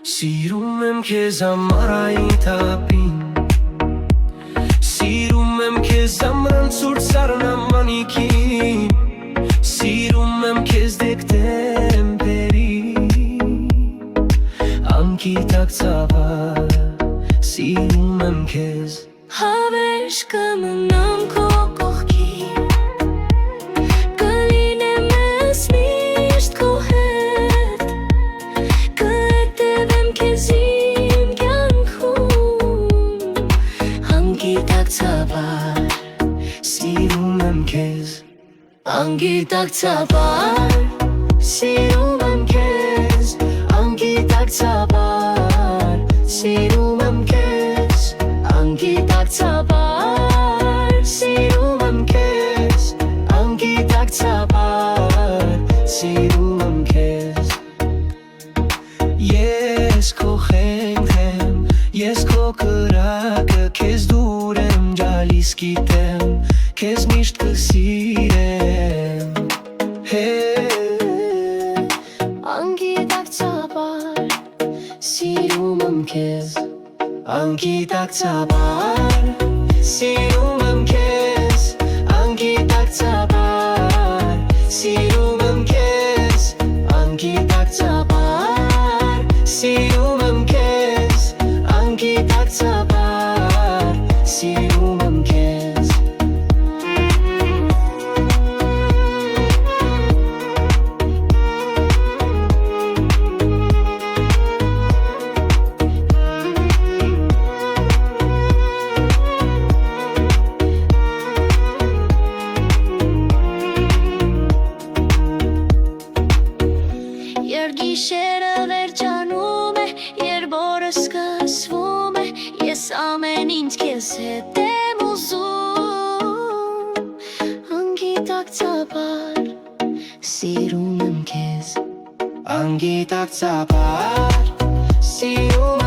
Սիրում եմ քեզ ամառային թափին, սիրում եմ քեզ ամռան ցուրտ սառնամանիքին, սիրում եմ քեզ դեկտեմբերին, անկիտակցաբար սիրում եմ քեզ, հավերժ կմնամ քո կողքին, կլինեմ ես միշտ քո հետ, կհետևեմ քեզ իմ կյանքում, անկիտակցաբար սիրում եմ քեզ, անկիտակցաբար սիրում եմ քեզ, անկիտակցաբար սիրում եմ քեզ, անկիտակցաբար սիրում եմ քեզ, անկիտակցաբար սիրում եմ քեզ, ես քո խենթ եմ, ես քո կրակը, քեզ դուր եմ ջալիս գիտեմ, քեզ միշտ կսիրեմ, անկիտակցաբար սիրում եմ քեզ, անկիտակցաբար սիրում եմ քեզ, անկիտակցաբար սիրում եմ քեզ, անկիտակցաբար սիրում եմ քեզ, անկիտակցաբար սիրում եմ քեզ, Երգիշերը վերջանում է, երբ օրը սկսվում է, ես ամեն ինչ քեզ հետ եմ ուզում, անկիտակցաբար սիրում եմ քեզ, անկիտակցաբար սիրում